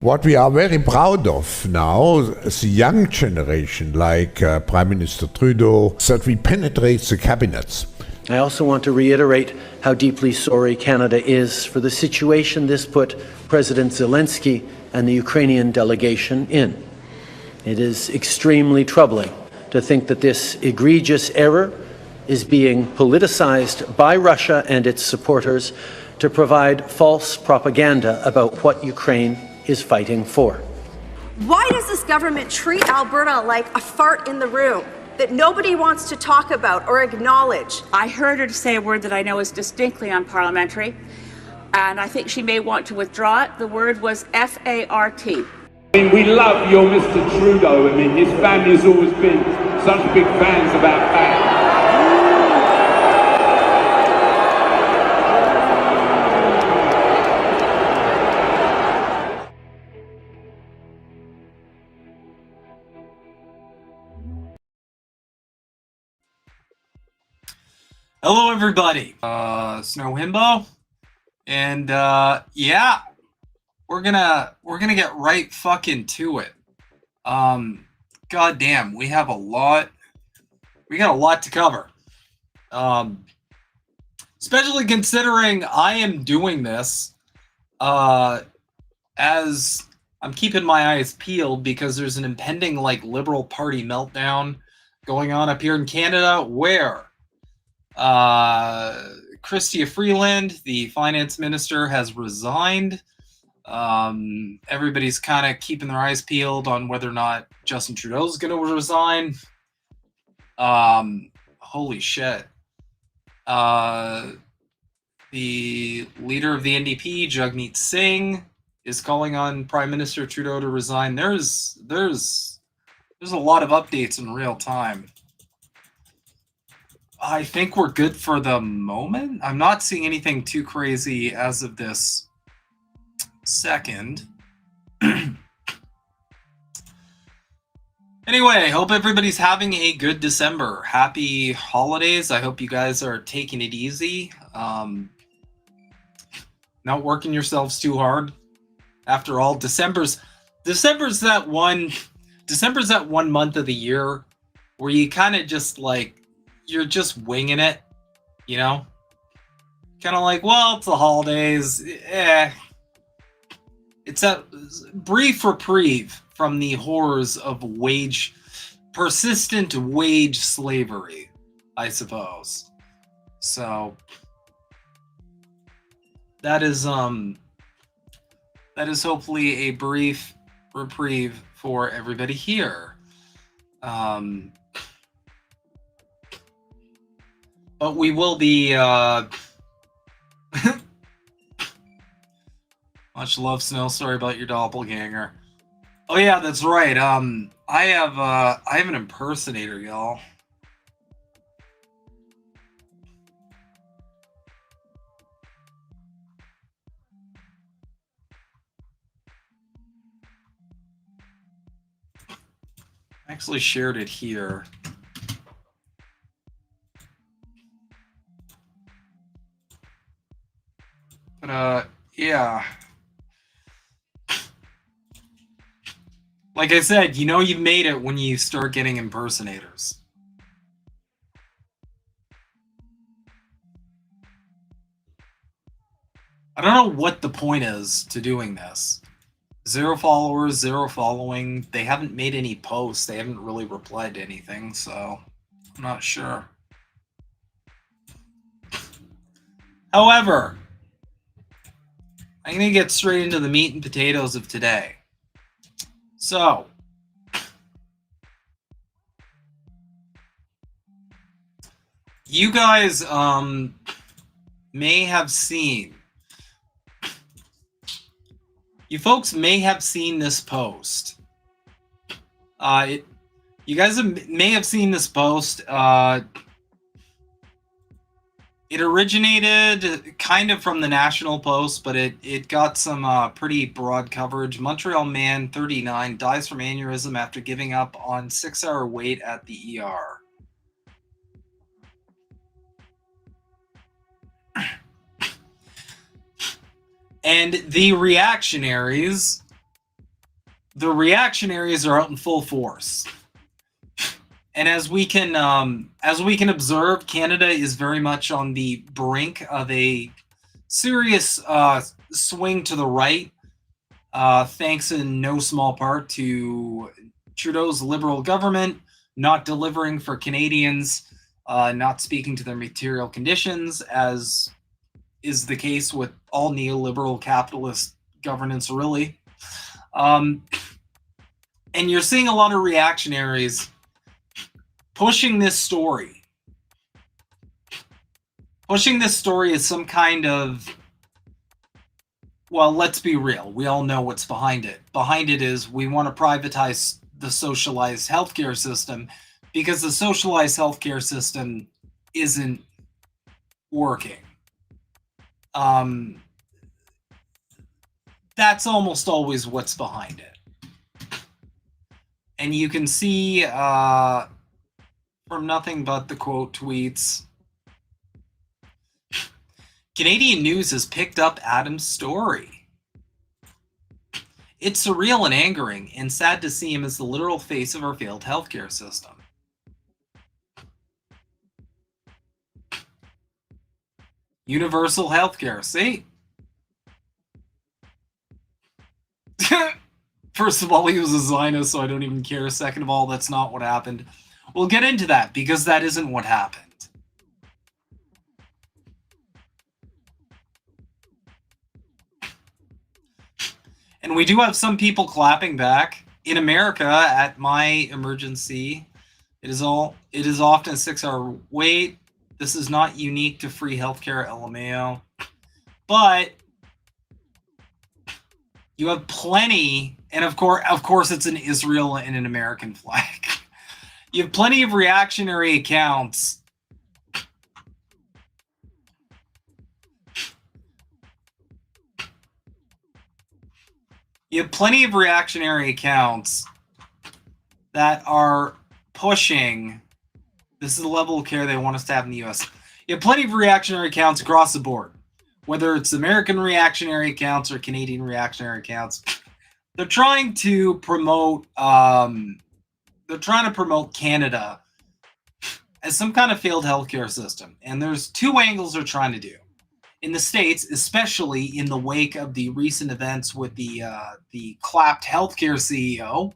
What we are very proud of now, the young generation, like Prime Minister Trudeau, that we penetrate the cabinets. I also want to reiterate how deeply sorry Canada is for the situation this put President Zelensky and the Ukrainian delegation in. It is extremely troubling to think that this egregious error is being politicized by Russia and its supporters to provide false propaganda about what Ukraine is fighting for. Why does this government treat Alberta like a fart in the room that nobody wants to talk about or acknowledge? I heard her say a word that I know is distinctly unparliamentary, and I think she may want to withdraw it. The word was F-A-R-T. I mean, we love your Mr. Trudeau. I mean, his family's always been such big fans of our flag. Hello, everybody. Snow Himbo, and yeah, we're gonna get right fucking to it. God damn, we have a lot. We got a lot to cover. Especially considering I am doing this as I'm keeping my eyes peeled because there's an impending like Liberal Party meltdown going on up here in Canada where Chrystia Freeland, the finance minister, has resigned. Everybody's kind of keeping their eyes peeled on whether or not Justin Trudeau is going to resign. Holy shit. The leader of the NDP, Jagmeet Singh, is calling on Prime Minister Trudeau to resign. There's a lot of updates in real time. I think we're good for the moment. I'm not seeing anything too crazy as of this second. Anyway, hope everybody's having a good December. Happy holidays. I hope you guys are taking it easy. Not working yourselves too hard. After all, December's that one month of the year where you kind of just like you're just winging it, you know? Kind of like, well, it's the holidays. It's a brief reprieve from the horrors of persistent wage slavery, I suppose. So that is hopefully a brief reprieve for everybody here. But we will be much love, Snow. Sorry about your doppelganger. Oh yeah, that's right. I have an impersonator, y'all. I actually shared it here. But yeah. Like I said, you know you've made it when you start getting impersonators. I don't know what the point is to doing this. 0 followers, 0 following. They haven't made any posts. They haven't really replied to anything, so I'm not sure. However, I'm going to get straight into the meat and potatoes of today. So, you guys may have seen, you folks may have seen this post. You guys may have seen this post. It originated kind of from the National Post, but it got some pretty broad coverage. Montreal man, 39, dies from aneurysm after giving up on 6-hour wait at the ER. And the reactionaries the reactionaries are out in full force. And as we can observe, Canada is very much on the brink of a serious swing to the right, thanks in no small part to Trudeau's Liberal government not delivering for Canadians, not speaking to their material conditions, as is the case with all neoliberal capitalist governance, really. And you're seeing a lot of reactionaries pushing this story as some kind of, well, let's be real. We all know what's behind it. Behind it is we want to privatize the socialized healthcare system because the socialized healthcare system isn't working. That's almost always what's behind it. And you can see from nothing but the quote tweets, Canadian news has picked up Adam's story. It's surreal and angering and sad to see him as the literal face of our failed healthcare system. Universal healthcare, see? First of all, he was a Zionist, so I don't even care. Second of all, that's not what happened. We'll get into that because that isn't what happened. And we do have some people clapping back. In America, at my emergency, it is often a 6-hour wait. This is not unique to free healthcare, LMAO. But you have plenty, and of course it's an Israel and an American flag. You have plenty of reactionary accounts that are pushing, this is the level of care they want us to have in the US. You have plenty of reactionary accounts across the board, whether it's American reactionary accounts or Canadian reactionary accounts. They're trying to promote Canada as some kind of failed healthcare system. And there's two angles they're trying to do. In the States, especially in the wake of the recent events with the clapped healthcare CEO,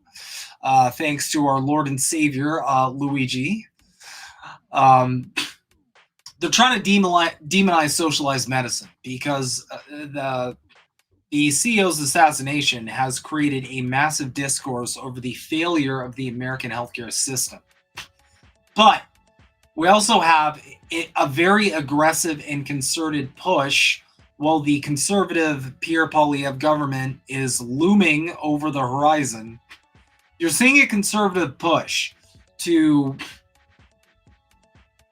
thanks to our Lord and Savior, Luigi. They're trying to demonize socialized medicine because the CEO's assassination has created a massive discourse over the failure of the American healthcare system. But we also have a very aggressive and concerted push while the conservative Pierre Poilievre government is looming over the horizon. You're seeing a conservative push to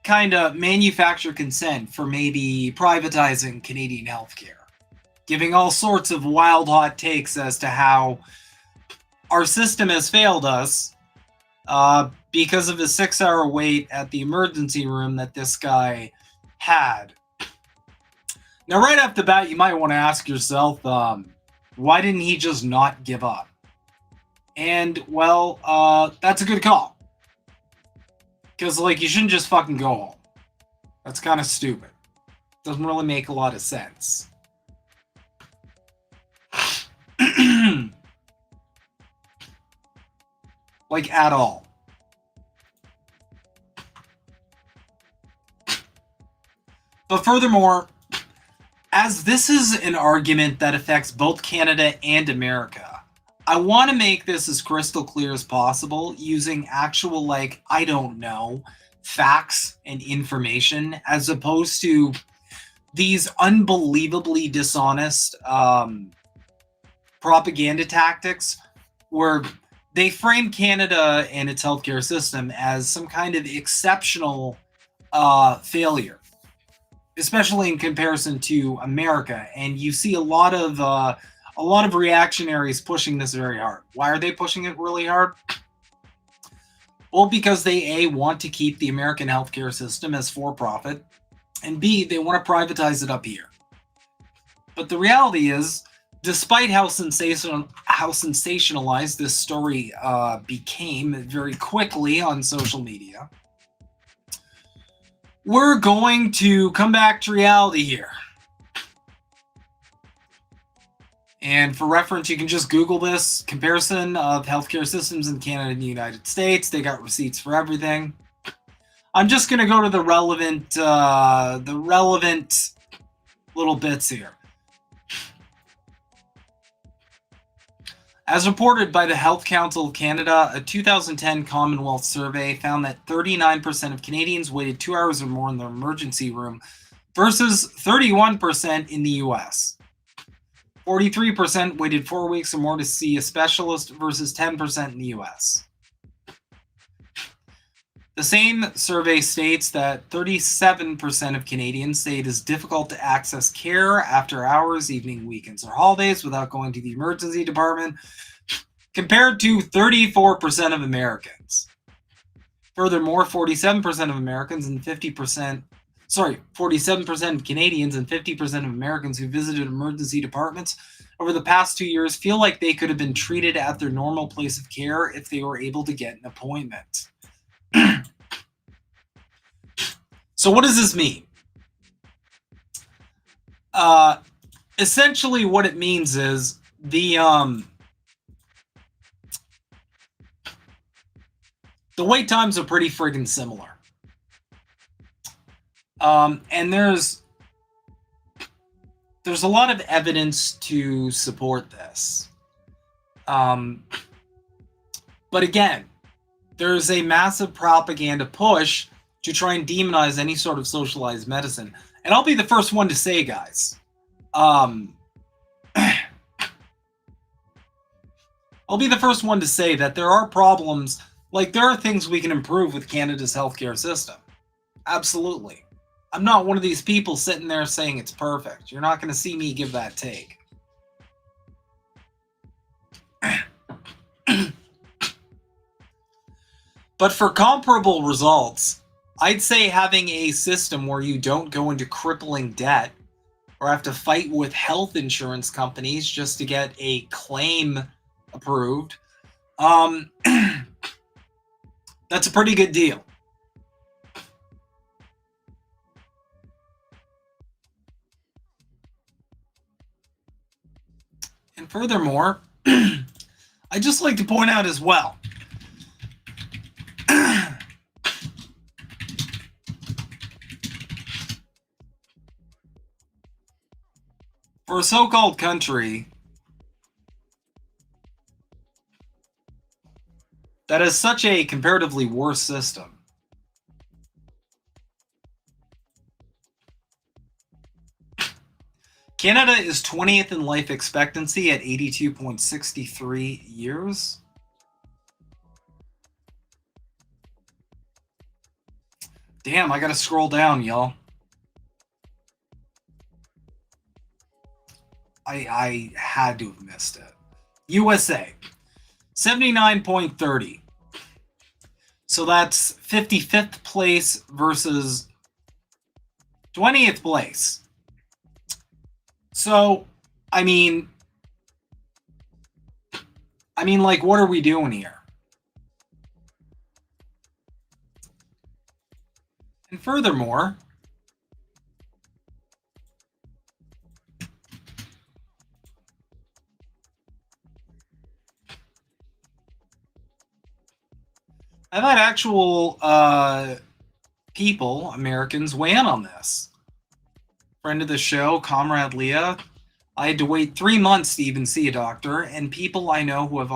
kind of manufacture consent for maybe privatizing Canadian healthcare, giving all sorts of wild hot takes as to how our system has failed us because of the 6-hour wait at the emergency room that this guy had. Now, right off the bat, you might want to ask yourself, why didn't he just not give up? And, well, that's a good call. Because, you shouldn't just fucking go home. That's kind of stupid. Doesn't really make a lot of sense. At all. But furthermore, as this is an argument that affects both Canada and America, I want to make this as crystal clear as possible using actual, I don't know, facts and information, as opposed to these unbelievably dishonest propaganda tactics where they frame Canada and its healthcare system as some kind of exceptional failure, especially in comparison to America. And you see a lot of reactionaries pushing this very hard. Why are they pushing it really hard? Well, because they A, want to keep the American healthcare system as for-profit, and B, they want to privatize it up here. But the reality is, despite how sensationalized this story became very quickly on social media, we're going to come back to reality here. And for reference, you can just Google this comparison of healthcare systems in Canada and the United States. They got receipts for everything. I'm just going to go to the relevant little bits here. As reported by the Health Council of Canada, a 2010 Commonwealth survey found that 39% of Canadians waited 2 hours or more in the emergency room versus 31% in the US. 43% waited 4 weeks or more to see a specialist versus 10% in the US. The same survey states that 37% of Canadians say it is difficult to access care after hours, evening, weekends, or holidays without going to the emergency department, compared to 34% of Americans. Furthermore, 47% of Americans and 47% of Canadians and 50% of Americans who visited emergency departments over the past 2 years feel like they could have been treated at their normal place of care if they were able to get an appointment. So what does this mean? Essentially what it means is the wait times are pretty friggin' similar. And there's a lot of evidence to support this. But again, there's a massive propaganda push to try and demonize any sort of socialized medicine. And I'll be the first one to say, guys, I'll be the first one to say that there are problems, like there are things we can improve with Canada's healthcare system. Absolutely. I'm not one of these people sitting there saying it's perfect. You're not going to see me give that take. But for comparable results, I'd say having a system where you don't go into crippling debt or have to fight with health insurance companies just to get a claim approved, that's a pretty good deal. And furthermore, I'd just like to point out as well, for a so-called country that has such a comparatively worse system, Canada is 20th in life expectancy at 82.63 years. Damn, I gotta scroll down, y'all. I had to have missed it. USA, 79.30. So that's 55th place versus 20th place. So, I mean, like, what are we doing here? And furthermore, I've had actual people, Americans, weigh in on this. Friend of the show, Comrade Leah, I had to wait 3 months to even see a doctor, and people I know who have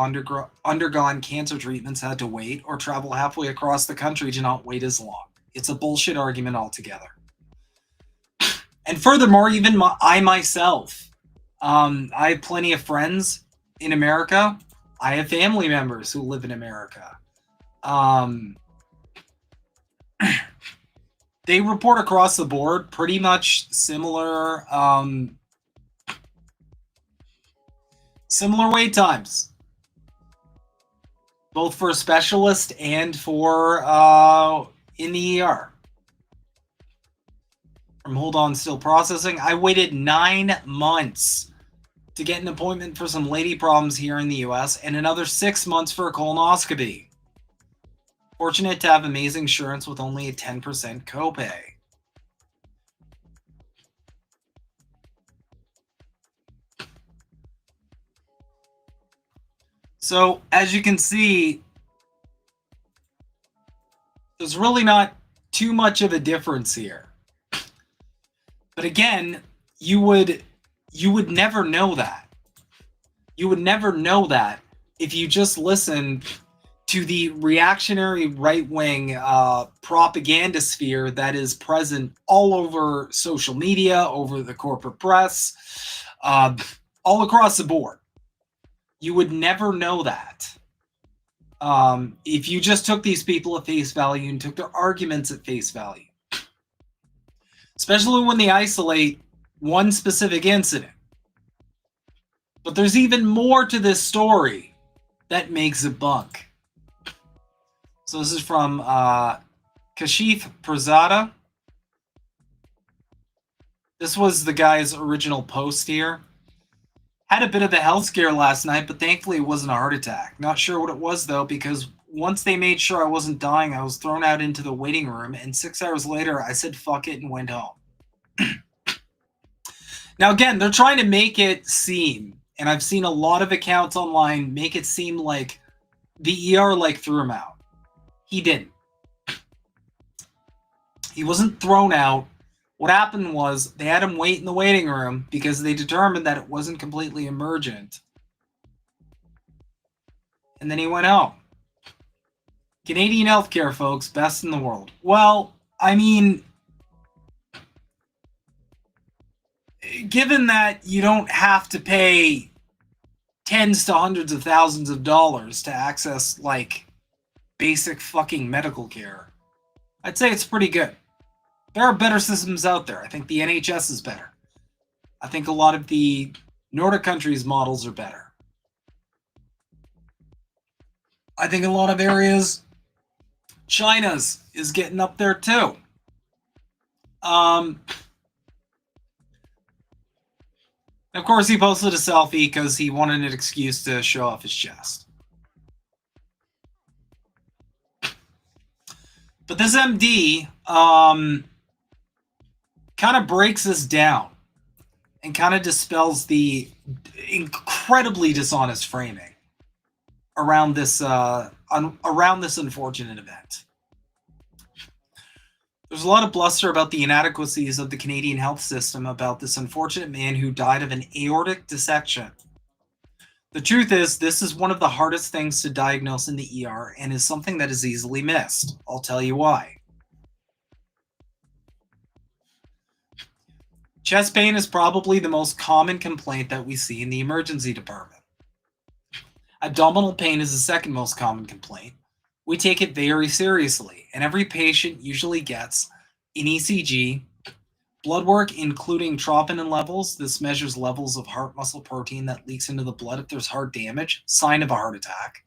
undergone cancer treatments had to wait or travel halfway across the country to not wait as long. It's a bullshit argument altogether. And furthermore, even I myself, I have plenty of friends in America. I have family members who live in America. They report across the board pretty much similar wait times, both for a specialist and for in the ER. From hold on, still processing, I waited 9 months to get an appointment for some lady problems here in the US and another 6 months for a colonoscopy. Fortunate to have amazing insurance with only a 10% copay. So, as you can see, there's really not too much of a difference here. But again, you would never know that. You would never know that if you just listened to the reactionary right-wing propaganda sphere that is present all over social media, over the corporate press, all across the board. You would never know that if you just took these people at face value and took their arguments at face value. Especially when they isolate one specific incident. But there's even more to this story that makes it bunk. So this is from Kashif Prasada. This was the guy's original post here. Had a bit of a health scare last night, but thankfully it wasn't a heart attack. Not sure what it was though, because once they made sure I wasn't dying, I was thrown out into the waiting room, and 6 hours later, I said fuck it and went home. Now again, they're trying to make it seem, and I've seen a lot of accounts online make it seem like the ER threw him out. He didn't. He wasn't thrown out. What happened was they had him wait in the waiting room because they determined that it wasn't completely emergent. And then he went home. Canadian healthcare, folks, best in the world. Well, I mean, given that you don't have to pay tens to hundreds of thousands of dollars to access, basic fucking medical care, I'd say it's pretty good. There are better systems out there. I think the NHS is better. I think a lot of the Nordic countries' models are better. I think in a lot of areas, China's is getting up there too. Of course, he posted a selfie because he wanted an excuse to show off his chest. But this MD kind of breaks this down and kind of dispels the incredibly dishonest framing around this unfortunate event. There's a lot of bluster about the inadequacies of the Canadian health system about this unfortunate man who died of an aortic dissection. The truth is, this is one of the hardest things to diagnose in the ER and is something that is easily missed. I'll tell you why. Chest pain is probably the most common complaint that we see in the emergency department. Abdominal pain is the second most common complaint. We take it very seriously, and every patient usually gets an ECG, blood work including troponin levels. This measures levels of heart muscle protein that leaks into the blood if there's heart damage, sign of a heart attack.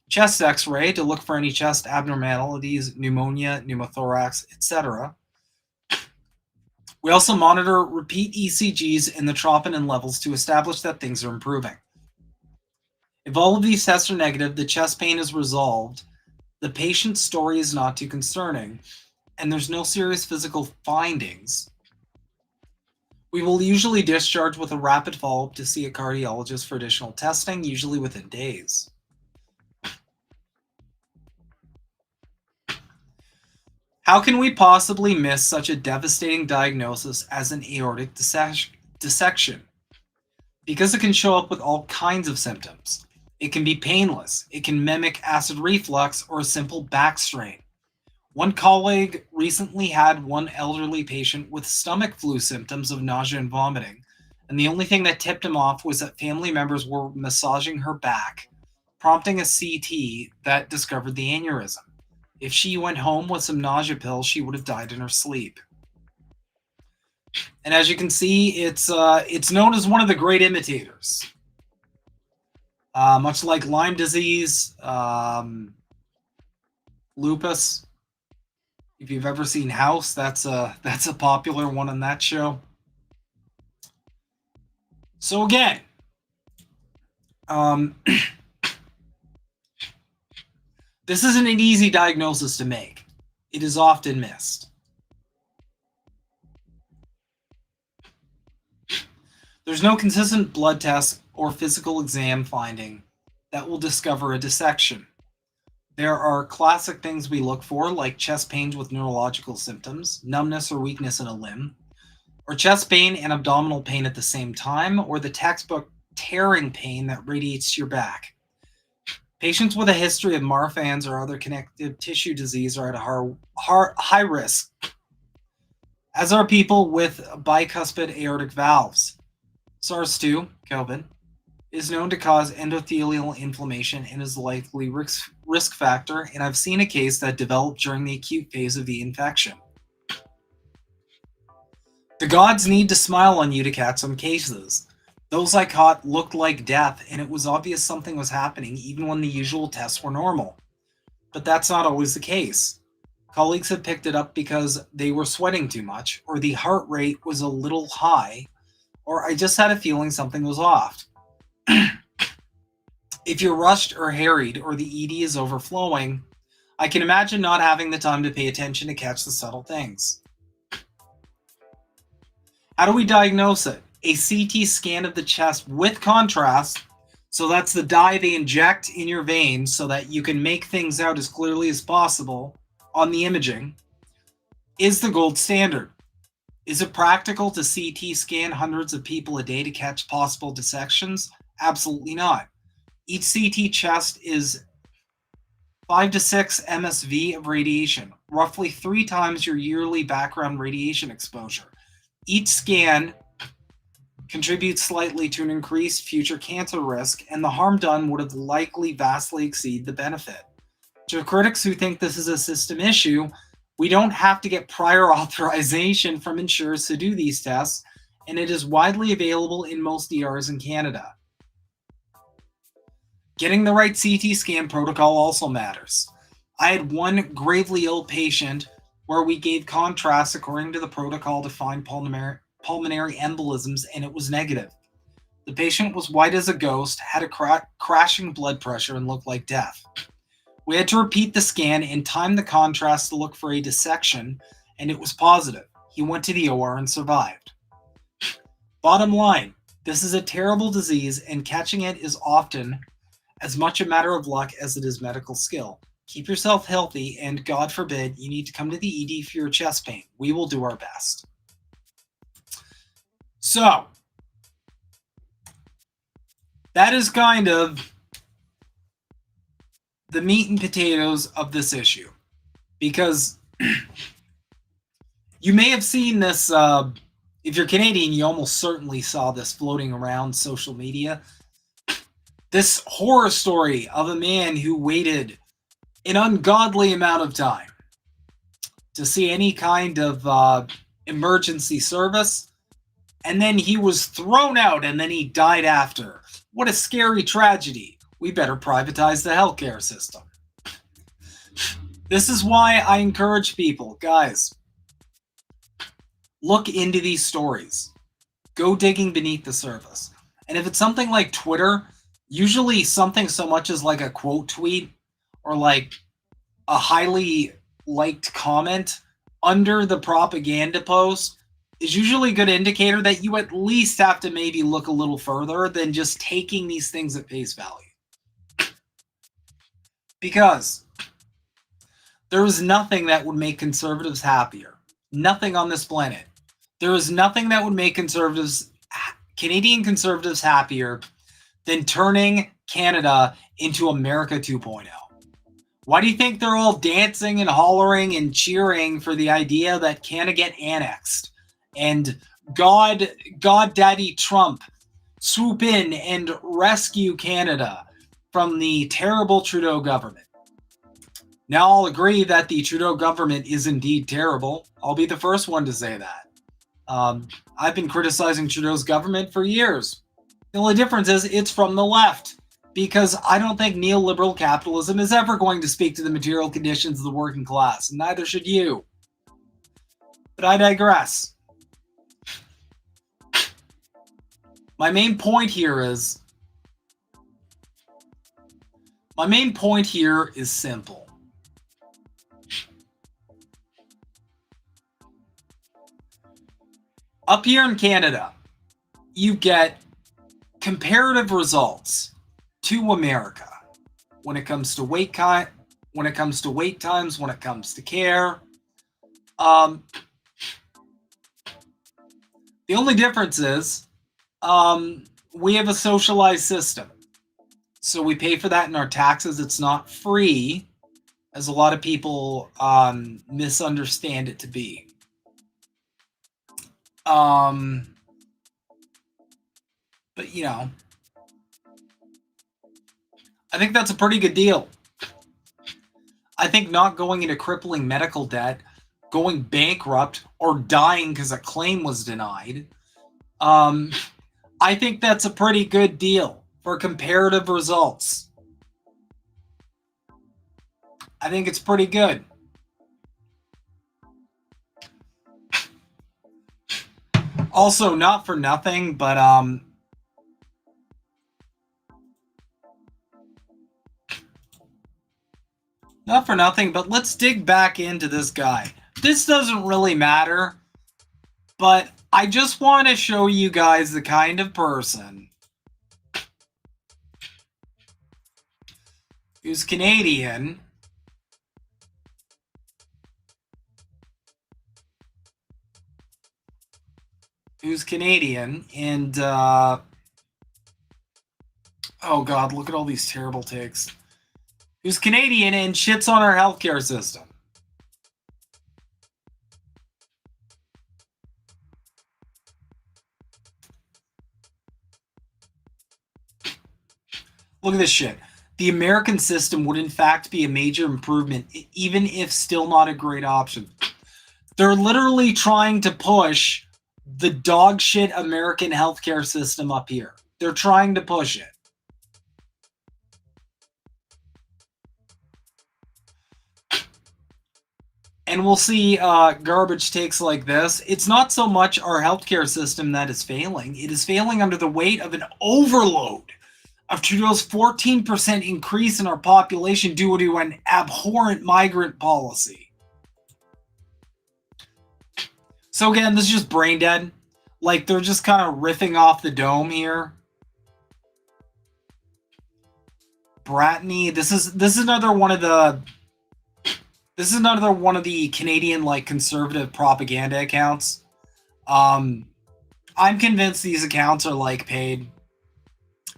Chest x-ray to look for any chest abnormalities, pneumonia, pneumothorax, etc. We also monitor repeat ECGs and the troponin levels to establish that things are improving. If all of these tests are negative, the chest pain is resolved, the patient's story is not too concerning, and there's no serious physical findings, we will usually discharge with a rapid follow-up to see a cardiologist for additional testing, usually within days. How can we possibly miss such a devastating diagnosis as an aortic dissection? Because it can show up with all kinds of symptoms. It can be painless. It can mimic acid reflux or a simple back strain. One colleague recently had one elderly patient with stomach flu symptoms of nausea and vomiting, and the only thing that tipped him off was that family members were massaging her back, prompting a CT that discovered the aneurysm. If she went home with some nausea pills, she would have died in her sleep. And as you can see, it's known as one of the great imitators. Much like Lyme disease, lupus. If you've ever seen House, that's a popular one on that show. So again, This isn't an easy diagnosis to make. It is often missed. There's no consistent blood test or physical exam finding that will discover a dissection. There are classic things we look for, like chest pains with neurological symptoms, numbness or weakness in a limb, or chest pain and abdominal pain at the same time, or the textbook tearing pain that radiates to your back. Patients with a history of Marfan's or other connective tissue disease are at high risk, as are people with bicuspid aortic valves. SARS-2, COVID, is known to cause endothelial inflammation and is a likely risk factor, and I've seen a case that developed during the acute phase of the infection. The gods need to smile on you to catch some cases. Those I caught looked like death, and it was obvious something was happening even when the usual tests were normal. But that's not always the case. Colleagues have picked it up because they were sweating too much, or the heart rate was a little high, or I just had a feeling something was off. If you're rushed or harried, or the ED is overflowing, I can imagine not having the time to pay attention to catch the subtle things. How do we diagnose it? A CT scan of the chest with contrast, so that's the dye they inject in your veins so that you can make things out as clearly as possible on the imaging, is the gold standard. Is it practical to CT scan hundreds of people a day to catch possible dissections? Absolutely not. Each CT chest is 5 to 6 MSV of radiation, roughly 3 times your yearly background radiation exposure. Each scan contributes slightly to an increased future cancer risk, and the harm done would have likely vastly exceed the benefit. To critics who think this is a system issue, we don't have to get prior authorization from insurers to do these tests, and it is widely available in most ERs in Canada. Getting the right CT scan protocol also matters. I had one gravely ill patient where we gave contrast according to the protocol to find pulmonary embolisms, and it was negative. The patient was white as a ghost, had a crashing blood pressure, and looked like death. We had to repeat the scan and time the contrast to look for a dissection, and it was positive. He went to the OR and survived. Bottom line, this is a terrible disease, and catching it is often as much a matter of luck as it is medical skill. Keep yourself healthy, and God forbid you need to come to the ED for your chest pain. We will do our best. So, that is kind of the meat and potatoes of this issue. Because you may have seen this, if you're Canadian, you almost certainly saw this floating around social media. This horror story of a man who waited an ungodly amount of time to see any kind of emergency service, and then he was thrown out, and then he died after. What a scary tragedy. We better privatize the healthcare system. This is why I encourage people, guys, look into these stories. Go digging beneath the surface. And if it's something like Twitter, usually something so much as like a quote tweet or like a highly liked comment under the propaganda post is usually a good indicator that you at least have to maybe look a little further than just taking these things at face value. Because there is nothing that would make conservatives happier. Nothing on this planet. There is nothing that would make Canadian conservatives happier than turning Canada into America 2.0. Why do you think they're all dancing and hollering and cheering for the idea that Canada get annexed? And God Daddy Trump swoop in and rescue Canada from the terrible Trudeau government. Now I'll agree that the Trudeau government is indeed terrible. I'll be the first one to say that. I've been criticizing Trudeau's government for years. The only difference is it's from the left, because I don't think neoliberal capitalism is ever going to speak to the material conditions of the working class, and neither should you. But I digress. My main point here is My main point here is simple. Up here in Canada, you get comparative results to America when it comes to wait times, when it comes to care. The only difference is we have a socialized system. So we pay for that in our taxes. It's not free, as a lot of people misunderstand it to be. But, you know, I think that's a pretty good deal. I think not going into crippling medical debt, going bankrupt, or dying because a claim was denied, I think that's a pretty good deal for comparative results. I think it's pretty good. Also, not for nothing, but let's dig back into this guy. This doesn't really matter, but I just want to show you guys the kind of person who's Canadian, and oh god, look at all these terrible takes. Who's Canadian and shits on our healthcare system. Look at this shit. The American system would in fact be a major improvement, even if still not a great option. They're literally trying to push the dog shit American healthcare system up here. They're trying to push it. And we'll see garbage takes like this. It's not so much our healthcare system that is failing. It is failing under the weight of an overload of Trudeau's 14% increase in our population due to an abhorrent migrant policy. So again, this is just brain dead. Like, they're just kind of riffing off the dome here. Bratney, this is another one of the Canadian like conservative propaganda accounts. I'm convinced these accounts are like paid,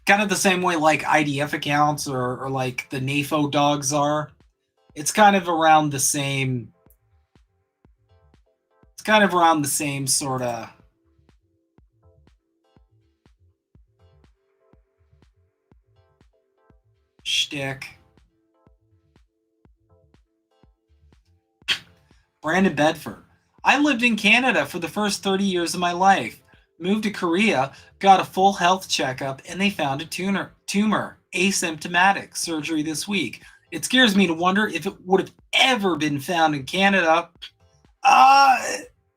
kind of the same way like IDF accounts or like the NAFO dogs are. It's kind of around the same. It's kind of around the same sort of shtick. Brandon Bedford. I lived in Canada for the first 30 years of my life. Moved to Korea, got a full health checkup, and they found a tumor, asymptomatic, surgery this week. It scares me to wonder if it would have ever been found in Canada.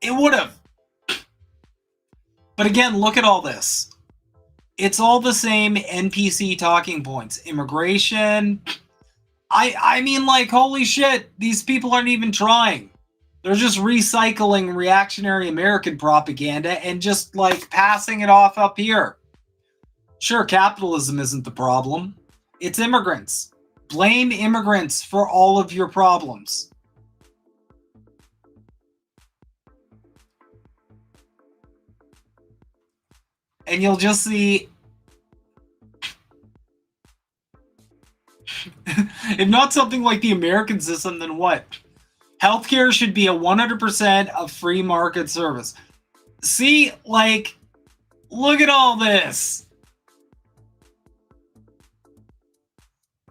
It would have. But again, look at all this. It's all the same NPC talking points. Immigration. I mean, like, holy shit, these people aren't even trying. They're just recycling reactionary American propaganda and just, like, passing it off up here. Sure, capitalism isn't the problem. It's immigrants. Blame immigrants for all of your problems. And you'll just see, if not something like the American system, then what? Healthcare should be a 100% of free market service. See, like, look at all this.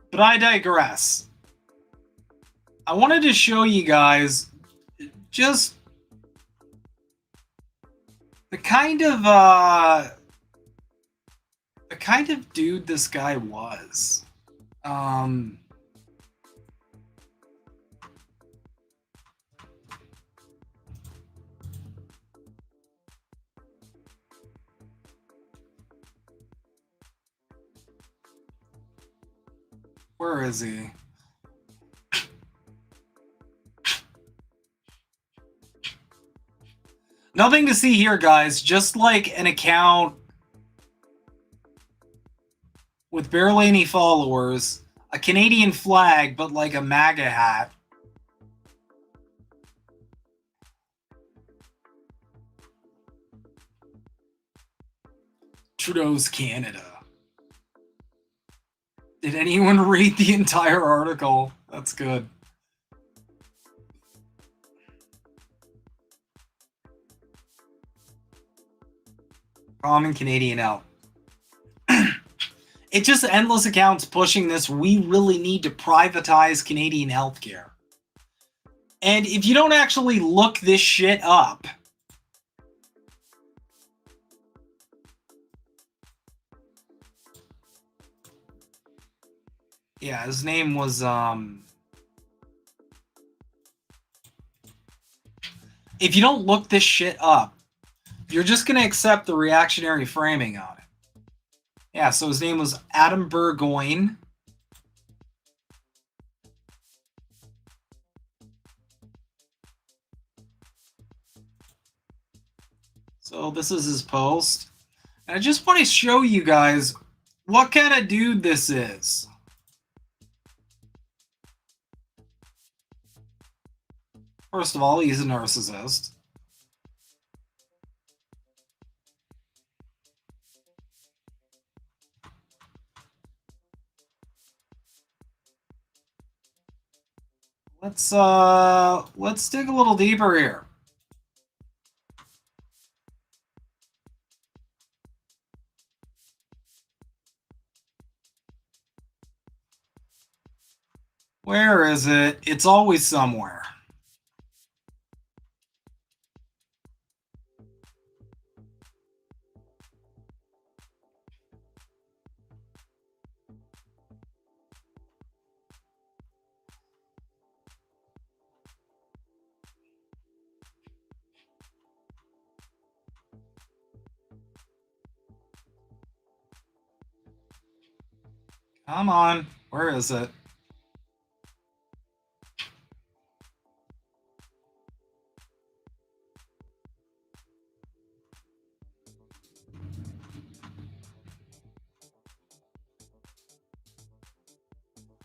But I digress. I wanted to show you guys just the kind of dude this guy was. Where is he? Nothing to see here, guys. Just like an account with barely any followers, a Canadian flag, but like a MAGA hat. Trudeau's Canada. Did anyone read the entire article? That's good. Common Canadian out. It's just endless accounts pushing this. We really need to privatize Canadian healthcare. And if you don't actually look this shit up, yeah, his name was if you don't look this shit up, you're just gonna accept the reactionary framing on it. Yeah, so his name was Adam Burgoyne. So this is his post. And I just want to show you guys what kind of dude this is. First of all, he's a narcissist. Let's dig a little deeper here. Where is it? It's always somewhere. Come on, where is it?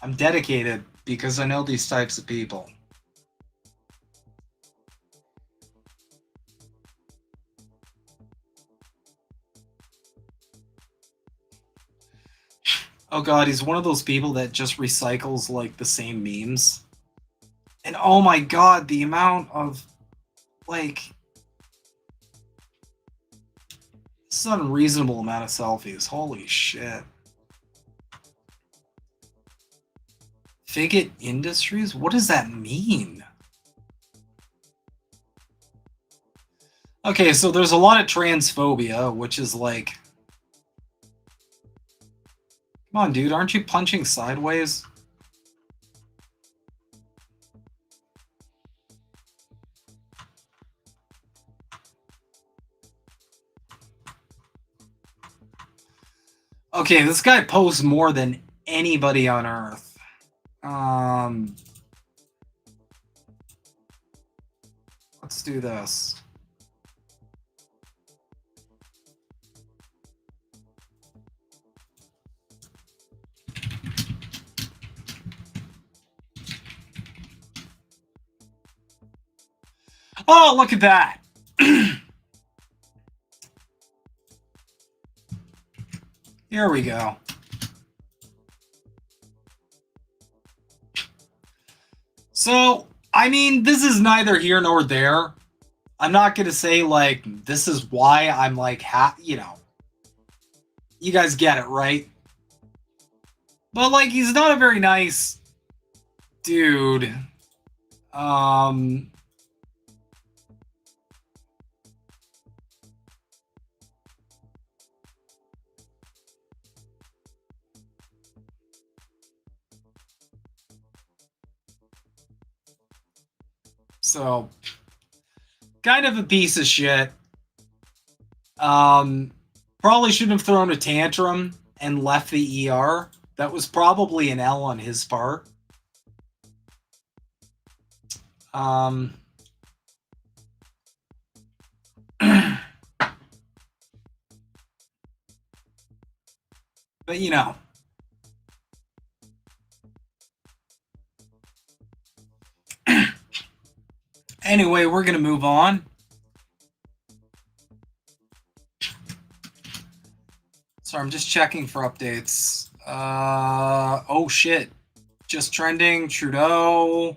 I'm dedicated because I know these types of people. Oh god, he's one of those people that just recycles like the same memes. And oh my god, the amount of like this is an unreasonable amount of selfies. Holy shit. Figget Industries? What does that mean? Okay, so there's a lot of transphobia, which is like, come on, dude, aren't you punching sideways? Okay, this guy posts more than anybody on Earth. Let's do this. Oh, look at that. Here we go. So, I mean, this is neither here nor there. I'm not going to say, like, this is why I'm, like, you know. You guys get it, right? But, like, he's not a very nice dude. So, kind of a piece of shit. Probably shouldn't have thrown a tantrum and left the ER That was probably an L on his part. But you know, anyway, we're going to move on. Sorry, I'm just checking for updates. Oh shit. Just trending. Trudeau.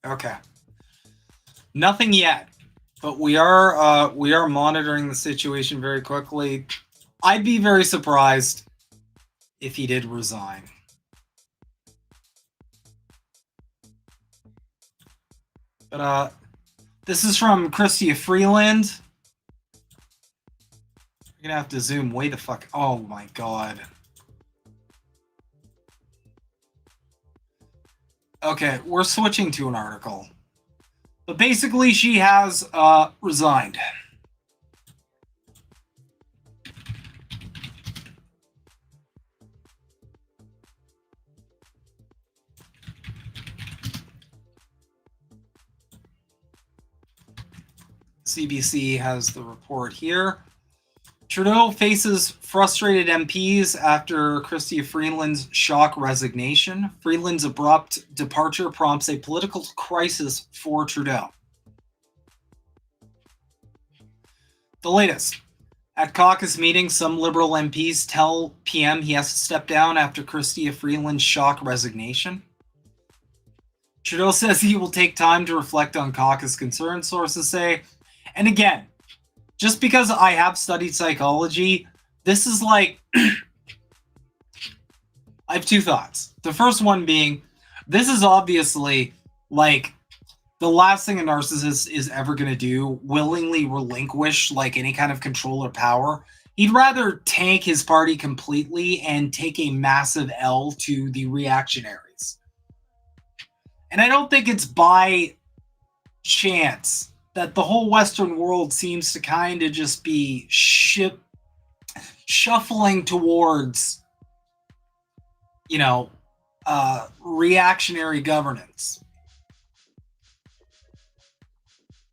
Okay. Nothing yet, but we are monitoring the situation very quickly. I'd be very surprised if he did resign. But this is from Chrystia Freeland. You're gonna have to zoom way the fuck. Oh my god. Okay, we're switching to an article. But basically, she has resigned. CBC has the report here. Trudeau faces frustrated MPs after Chrystia Freeland's shock resignation. Freeland's abrupt departure prompts a political crisis for Trudeau. The latest. At caucus meetings, some Liberal MPs tell PM he has to step down after Chrystia Freeland's shock resignation. Trudeau says he will take time to reflect on caucus concerns, sources say. And again, just because I have studied psychology, this is like, I have two thoughts. The first one being, this is obviously like the last thing a narcissist is ever going to do, willingly relinquish like any kind of control or power. He'd rather tank his party completely and take a massive L to the reactionaries. And I don't think it's by chance that the whole Western world seems to kind of just be shuffling towards, you know, reactionary governance.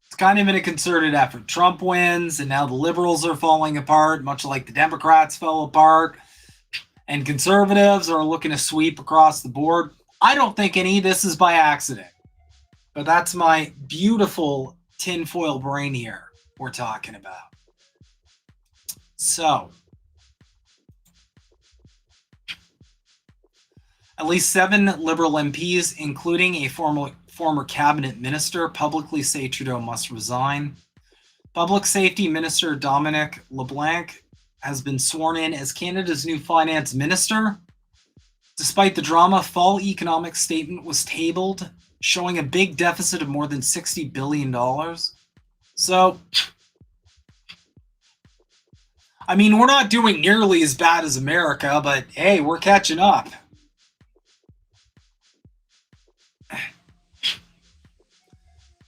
It's kind of in a concerted effort. Trump wins, and now the liberals are falling apart, much like the Democrats fell apart, and conservatives are looking to sweep across the board. I don't think any of this is by accident, but that's my beautiful tinfoil brain here we're talking about. So, at least 7 Liberal MPs, including a former cabinet minister, publicly say Trudeau must resign. Public Safety Minister Dominic LeBlanc has been sworn in as Canada's new finance minister. Despite the drama, fall economic statement was tabled, showing a big deficit of more than $60 billion. So, I mean, we're not doing nearly as bad as America, but hey, we're catching up.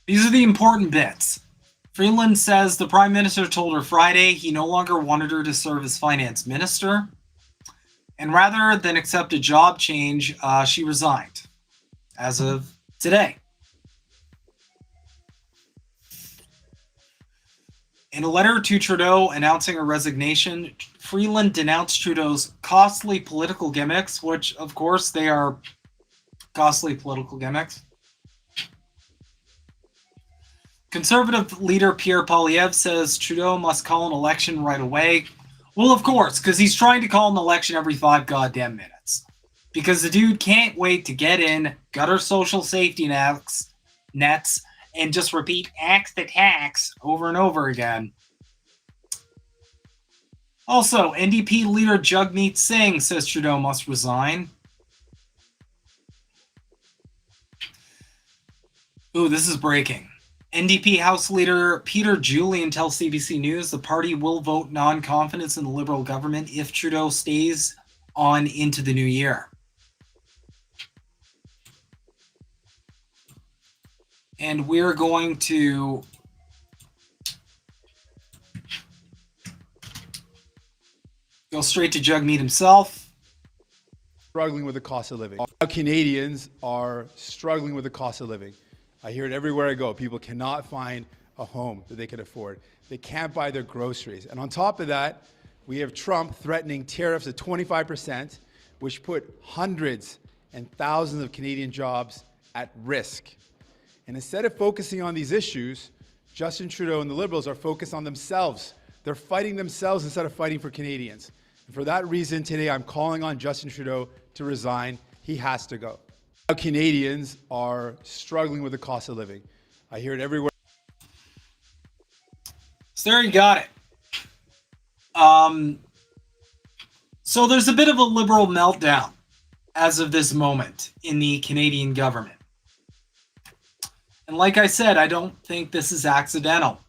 These are the important bits. Freeland says the Prime Minister told her Friday he no longer wanted her to serve as finance minister. And rather than accept a job change, she resigned as of today. In a letter to Trudeau announcing her resignation, Freeland denounced Trudeau's costly political gimmicks, which, of course, they are costly political gimmicks. Conservative leader Pierre Poilievre says Trudeau must call an election right away. Well, of course, because he's trying to call an election every 5 goddamn minutes. Because the dude can't wait to get in, gutter social safety nets, and just repeat axe to tax over and over again. Also, NDP leader Jagmeet Singh says Trudeau must resign. Ooh, this is breaking. NDP House Leader Peter Julian tells CBC News the party will vote non-confidence in the Liberal government if Trudeau stays on into the new year. And we're going to go straight to Jugmeat himself. Struggling with the cost of living. Canadians are struggling with the cost of living. I hear it everywhere I go. People cannot find a home that they can afford. They can't buy their groceries. And on top of that, we have Trump threatening tariffs at 25%, which put hundreds and thousands of Canadian jobs at risk. And instead of focusing on these issues, Justin Trudeau and the Liberals are focused on themselves. They're fighting themselves instead of fighting for Canadians. And for that reason, today I'm calling on Justin Trudeau to resign. He has to go. Canadians are struggling with the cost of living. I hear it everywhere. So there you got it. So there's a bit of a Liberal meltdown as of this moment in the Canadian government. And like I said, I don't think this is accidental.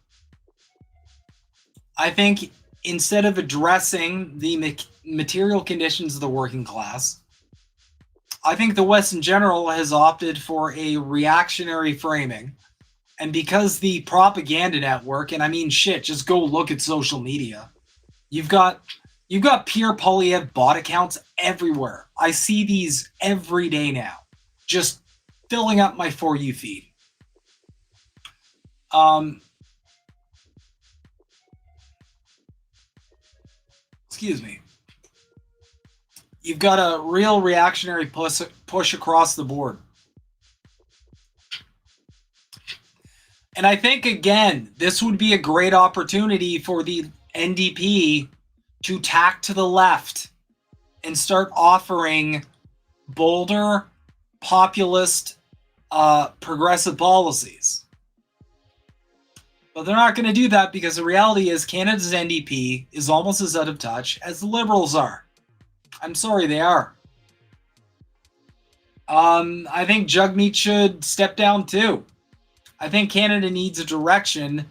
I think instead of addressing the material conditions of the working class, I think the West in general has opted for a reactionary framing. And because the propaganda network, and I mean shit, just go look at social media. You've got Pierre Poilievre bot accounts everywhere. I see these every day now, just filling up my For You feed. Excuse me. You've got a real reactionary push across the board. And I think, again, this would be a great opportunity for the NDP to tack to the left and start offering bolder, populist, progressive policies. But they're not going to do that because the reality is Canada's NDP is almost as out of touch as the Liberals are. I'm sorry, they are. I think Jugmeat should step down too. I think Canada needs a direction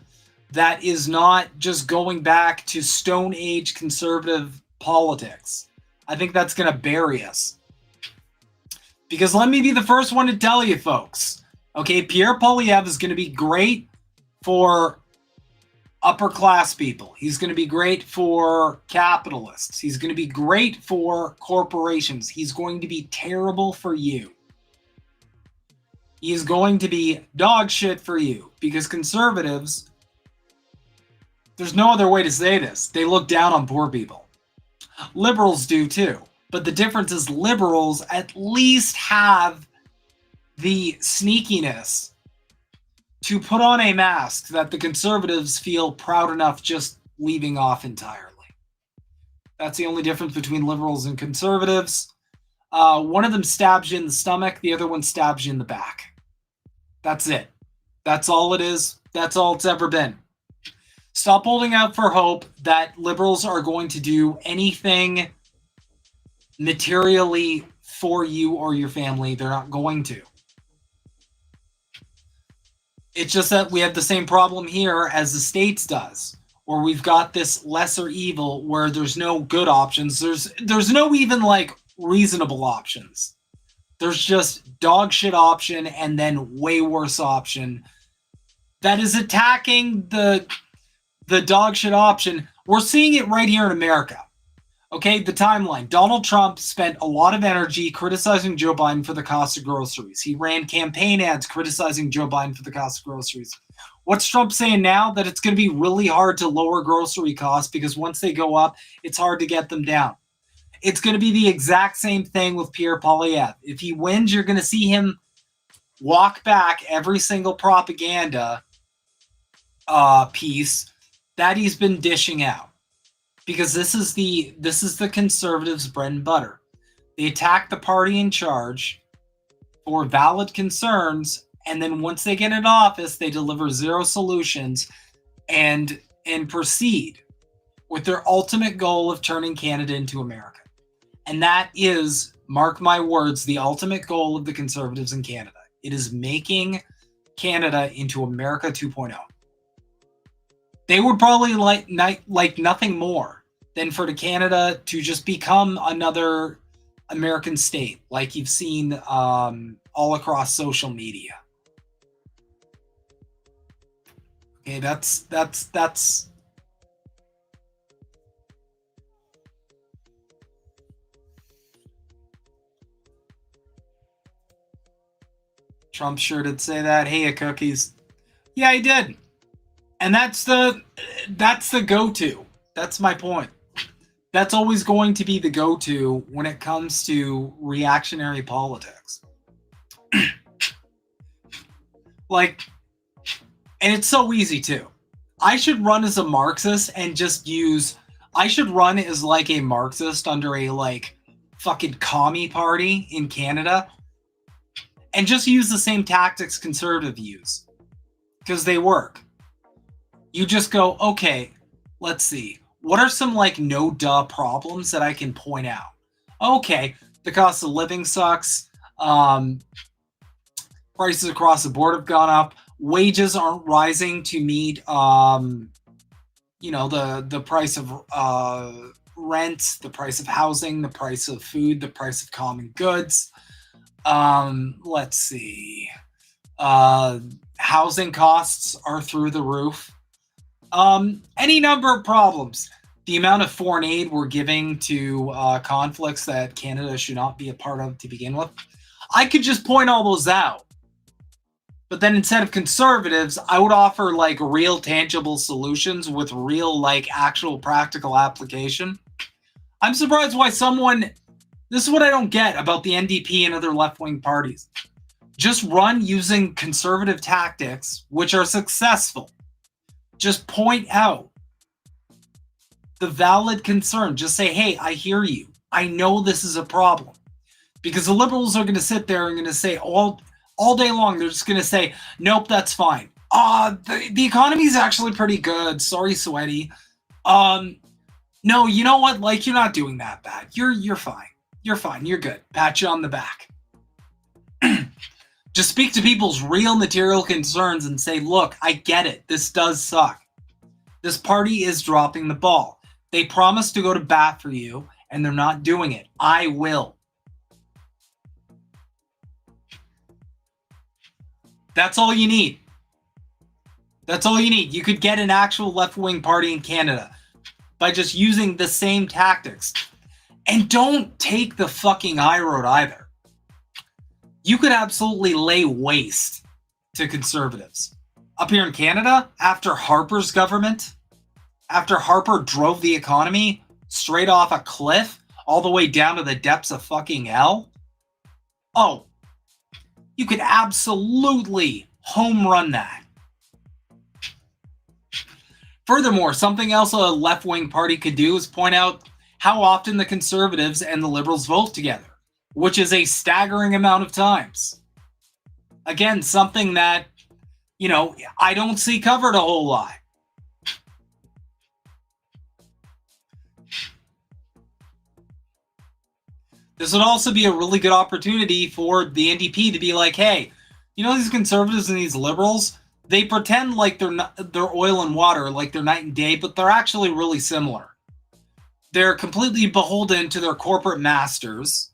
that is not just going back to Stone Age conservative politics. I think that's going to bury us. Because let me be the first one to tell you, folks. Okay, Pierre Poilievre is going to be great for upper class people. He's going to be great for capitalists. He's going to be great for corporations. He's going to be terrible for you. He is going to be dog shit for you because conservatives, there's no other way to say this, they look down on poor people. Liberals do too. But the difference is liberals at least have the sneakiness to put on a mask that the conservatives feel proud enough just leaving off entirely. That's the only difference between liberals and conservatives. One of them stabs you in the stomach, the other one stabs you in the back. That's it. That's all it is. That's all it's ever been. Stop holding out for hope that liberals are going to do anything materially for you or your family. They're not going to. It's just that we have the same problem here as the States does, where we've got this lesser evil where there's no good options. There's no even like reasonable options. There's just dog shit option and then way worse option that is attacking the dog shit option. We're seeing it right here in America. Okay, the timeline. Donald Trump spent a lot of energy criticizing Joe Biden for the cost of groceries. He ran campaign ads criticizing Joe Biden for the cost of groceries. What's Trump saying now? That it's going to be really hard to lower grocery costs because once they go up, it's hard to get them down. It's going to be the exact same thing with Pierre Poilievre. If he wins, you're going to see him walk back every single propaganda piece that he's been dishing out. Because this is the conservatives' bread and butter. They attack the party in charge for valid concerns, and then once they get in office, they deliver zero solutions and proceed with their ultimate goal of turning Canada into America. And that is, mark my words, the ultimate goal of the conservatives in Canada. It is making Canada into America 2.0. They would probably like nothing more than for Canada to just become another American state, like you've seen all across social media. Okay, that's Trump sure did say that. Hey, a cookies. Yeah, he did. And that's the go-to. That's my point. That's always going to be the go-to when it comes to reactionary politics. Like, and it's so easy too. I should run as a Marxist and just use, I should run as like a Marxist under a like fucking commie party in Canada and just use the same tactics conservative use because they work. You just go, okay, let's see. What are some like no duh problems that I can point out? Okay, the cost of living sucks. Prices across the board have gone up. Wages aren't rising to meet, the price of rent, the price of housing, the price of food, the price of common goods. Let's see. Housing costs are through the roof. Any number of problems. The amount of foreign aid we're giving to conflicts that Canada should not be a part of to begin with. I could just point all those out. But then instead of conservatives, I would offer like real tangible solutions with real like actual practical application. I'm surprised why this is what I don't get about the NDP and other left-wing parties. Just run using conservative tactics, which are successful. Just point out the valid concern. Just say, hey, I hear you. I know this is a problem. Because the liberals are going to sit there and going to say all day long, they're just going to say, nope, that's fine. The economy is actually pretty good. Sorry, sweaty. No, you know what? Like, you're not doing that bad. You're fine. You're fine. You're good. Pat you on the back. Just speak to people's real material concerns and say, look, I get it. This does suck. This party is dropping the ball. They promised to go to bat for you, and they're not doing it. I will. That's all you need. That's all you need. You could get an actual left-wing party in Canada by just using the same tactics. And don't take the fucking high road either. You could absolutely lay waste to conservatives. Up here in Canada, after Harper's government, after Harper drove the economy straight off a cliff all the way down to the depths of fucking hell, oh, you could absolutely home run that. Furthermore, something else a left-wing party could do is point out how often the conservatives and the liberals vote together, which is a staggering amount of times. Again, something that, I don't see covered a whole lot. This would also be a really good opportunity for the NDP to be like, hey, these conservatives and these liberals, they pretend like they're oil and water, like they're night and day, but they're actually really similar. They're completely beholden to their corporate masters.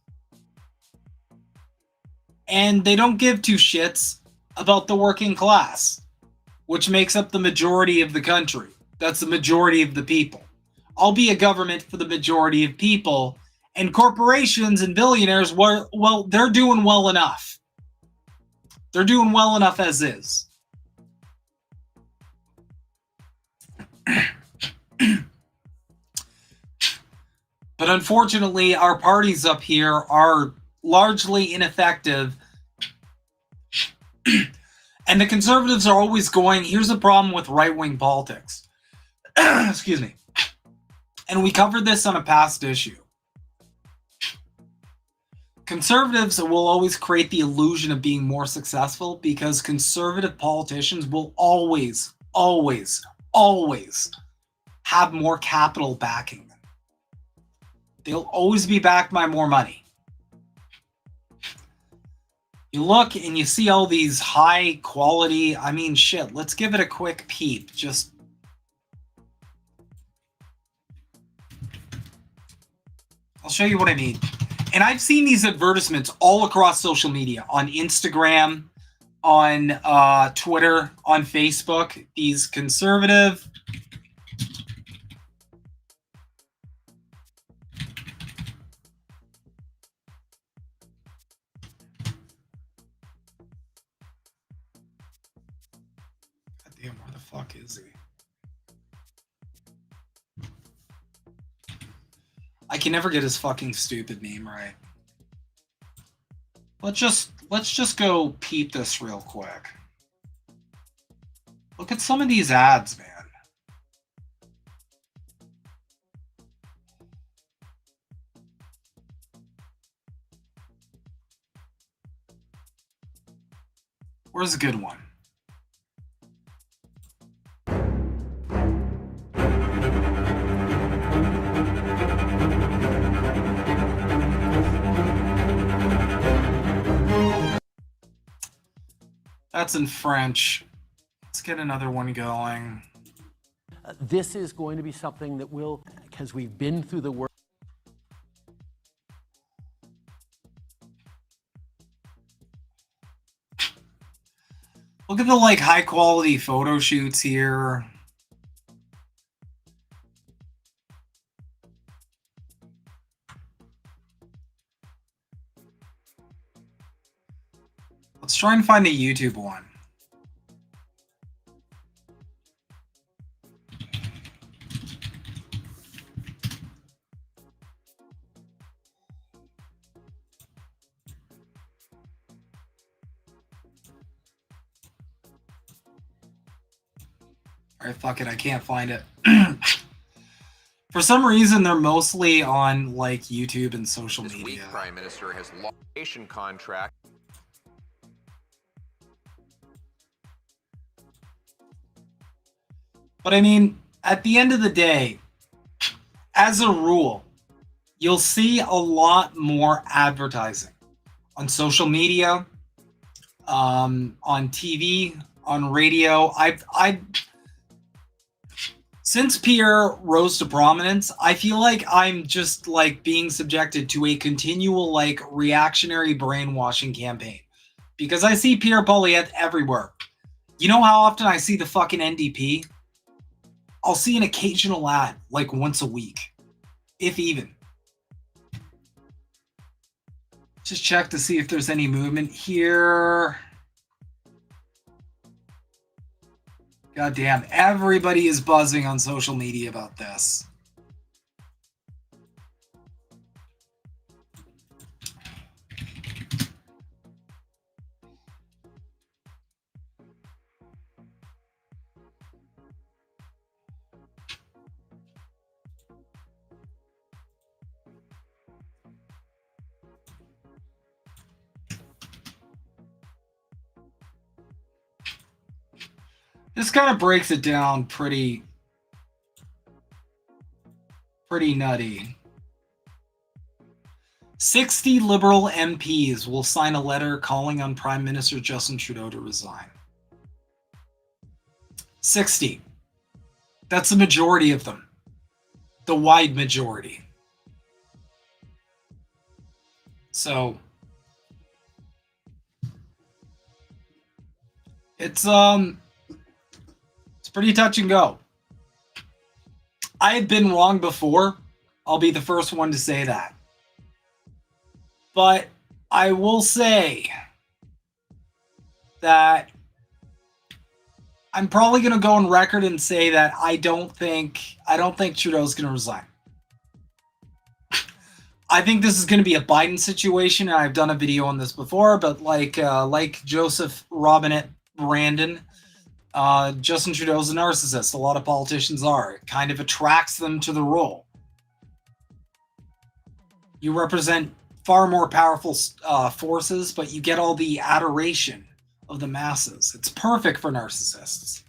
And they don't give two shits about the working class, which makes up the majority of the country. That's the majority of the people. I'll be a government for the majority of people. And corporations and billionaires, well, they're doing well enough. They're doing well enough as is. But unfortunately, our parties up here are largely ineffective. And the conservatives are always going, here's the problem with right-wing politics. Excuse me. And we covered this on a past issue. Conservatives will always create the illusion of being more successful because conservative politicians will always, always, always have more capital backing them. They'll always be backed by more money. You look and you see all these high quality, I mean, shit, let's give it a quick peep. Just I'll show you what I mean. And I've seen these advertisements all across social media, on Instagram, on Twitter, on Facebook. These conservative God damn, where the fuck is he? I can never get his fucking stupid name right. Let's just go peep this real quick. Look at some of these ads, man. Where's a good one? That's in French. Let's get another one going. This is going to be something that will, because we've been through the work. Look at the like high quality photo shoots here. Let's try and find a YouTube one. Alright, fuck it, I can't find it. For some reason, they're mostly on like YouTube and social media. This week, Prime Minister has lost a contract. But I mean, at the end of the day, as a rule, you'll see a lot more advertising on social media, on TV, on radio. Since Pierre rose to prominence, I feel like I'm just like being subjected to a continual like reactionary brainwashing campaign, because I see Pierre Poilievre everywhere. You know how often I see the fucking NDP? I'll see an occasional ad like once a week, if even. Just check to see if there's any movement here. God damn, everybody is buzzing on social media about this. This kind of breaks it down pretty nutty. 60 Liberal MPs will sign a letter calling on Prime Minister Justin Trudeau to resign. 60. That's the majority of them. The wide majority. So it's pretty touch and go. I have been wrong before. I'll be the first one to say that. But I will say that I'm probably going to go on record and say that I don't think Trudeau's going to resign. I think this is going to be a Biden situation, and I've done a video on this before, but like Joseph Robinette Brandon, Justin Trudeau's a narcissist. A lot of politicians are. It kind of attracts them to the role. You represent far more powerful forces, but you get all the adoration of the masses. It's perfect for narcissists.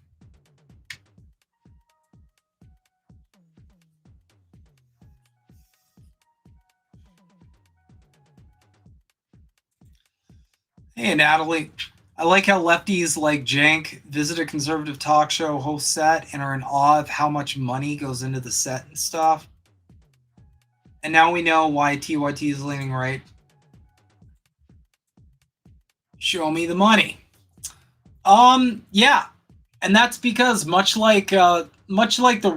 Hey, Natalie. I like how lefties like Jank visit a conservative talk show host set and are in awe of how much money goes into the set and stuff. And now we know why TYT is leaning right. Show me the money. Yeah. And that's because much like the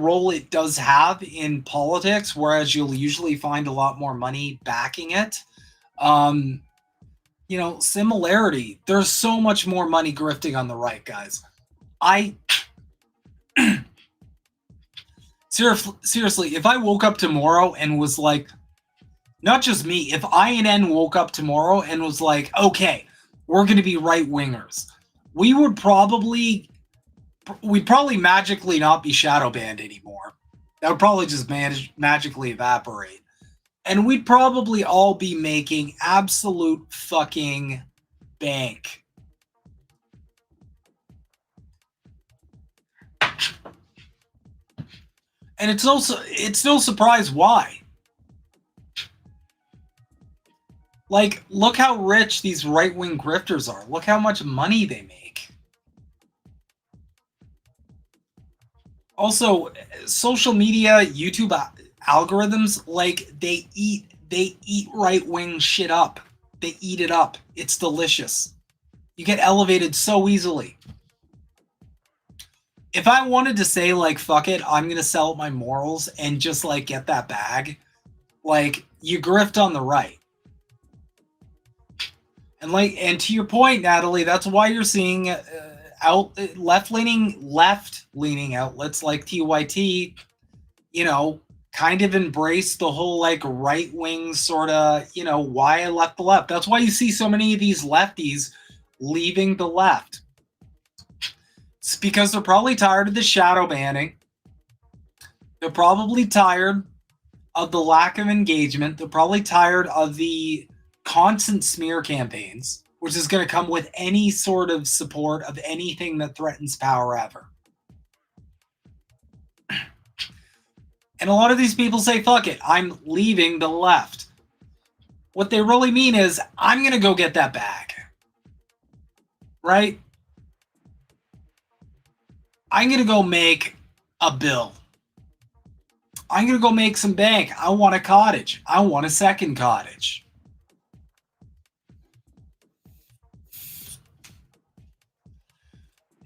role it does have in politics, whereas you'll usually find a lot more money backing it, similarity. There's so much more money grifting on the right, guys. Seriously, if I woke up tomorrow and was like, not just me, if INN woke up tomorrow and was like, okay, we're going to be right-wingers, we'd probably magically not be shadow banned anymore. That would probably just magically evaporate. And we'd probably all be making absolute fucking bank. And it's no surprise why. Like, look how rich these right-wing grifters are. Look how much money they make. Also, social media, YouTube algorithms, like, they eat right-wing shit up. They eat it up. It's delicious. You get elevated so easily. If I wanted to say, like, fuck it, I'm going to sell my morals and just, like, get that bag, like, you grift on the right. And to your point, Natalie, that's why you're seeing left-leaning outlets like TYT, kind of embrace the whole, like, right-wing sort of, why I left the left. That's why you see so many of these lefties leaving the left. It's because they're probably tired of the shadow banning. They're probably tired of the lack of engagement. They're probably tired of the constant smear campaigns, which is going to come with any sort of support of anything that threatens power ever. And a lot of these people say, fuck it, I'm leaving the left. What they really mean is, I'm going to go get that bag. Right? I'm going to go make a bill. I'm going to go make some bank. I want a cottage. I want a second cottage.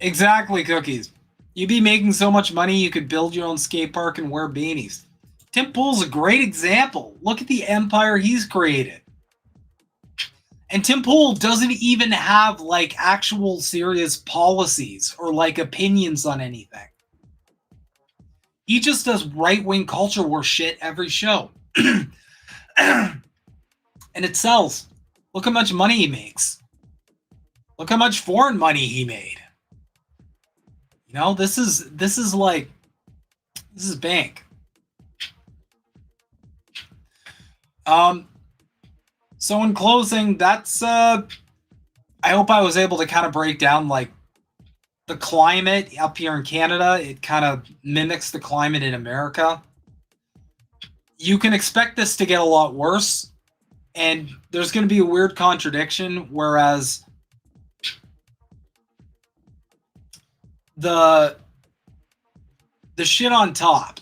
Exactly, Cookies. You'd be making so much money you could build your own skate park and wear beanies. Tim Pool's a great example. Look at the empire he's created. And Tim Pool doesn't even have, like, actual serious policies or, like, opinions on anything. He just does right-wing culture war shit every show. And it sells. Look how much money he makes. Look how much foreign money he made. This is bank. So in closing, that's I hope I was able to kind of break down, like, the climate up here in Canada. It kind of mimics the climate in America. You can expect this to get a lot worse, and there's going to be a weird contradiction, whereas the shit on top,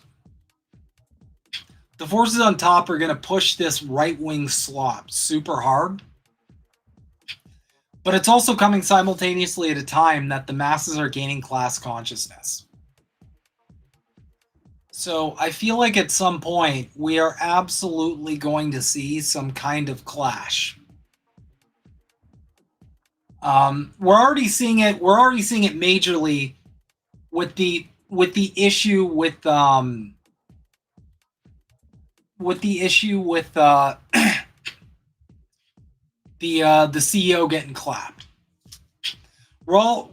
the forces on top are going to push this right-wing slop super hard. But it's also coming simultaneously at a time that the masses are gaining class consciousness. So I feel like at some point we are absolutely going to see some kind of clash. We're already seeing it. We're already seeing it majorly with the issue with the CEO getting clapped. We're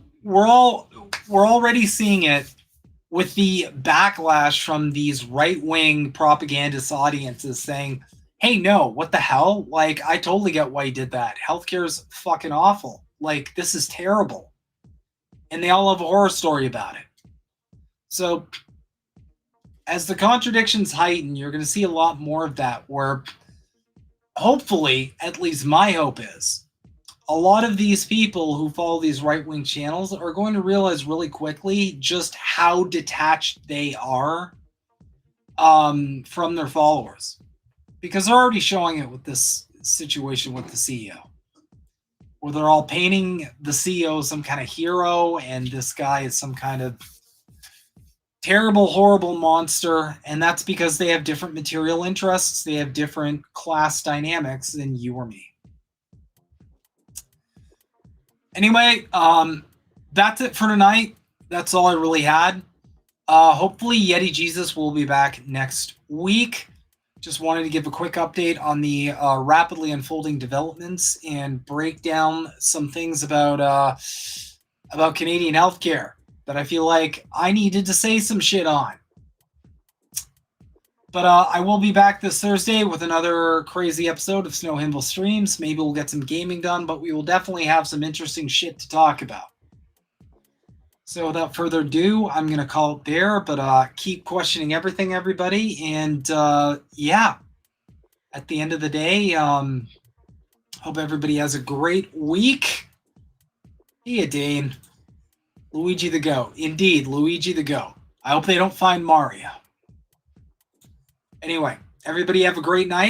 already seeing it with the backlash from these right-wing propagandist audiences saying, hey, no, what the hell? Like, I totally get why you did that. Healthcare's fucking awful. Like, this is terrible. And they all have a horror story about it. So, as the contradictions heighten, you're going to see a lot more of that, where hopefully, at least my hope is, a lot of these people who follow these right-wing channels are going to realize really quickly just how detached they are from their followers, because they're already showing it with this situation with the CEO, where they're all painting the CEO as some kind of hero and this guy is some kind of terrible, horrible monster. And that's because they have different material interests. They have different class dynamics than you or me. Anyway, that's it for tonight. That's all I really had. Hopefully Yeti Jesus will be back next week. Just wanted to give a quick update on the rapidly unfolding developments and break down some things about Canadian healthcare that I feel like I needed to say some shit on. But I will be back this Thursday with another crazy episode of Snow Himble Streams. Maybe we'll get some gaming done, but we will definitely have some interesting shit to talk about. So without further ado, I'm going to call it there, but keep questioning everything, everybody. And yeah, at the end of the day, hope everybody has a great week. Yeah, Dane. Luigi the Goat. Indeed, Luigi the Goat. I hope they don't find Mario. Anyway, everybody have a great night.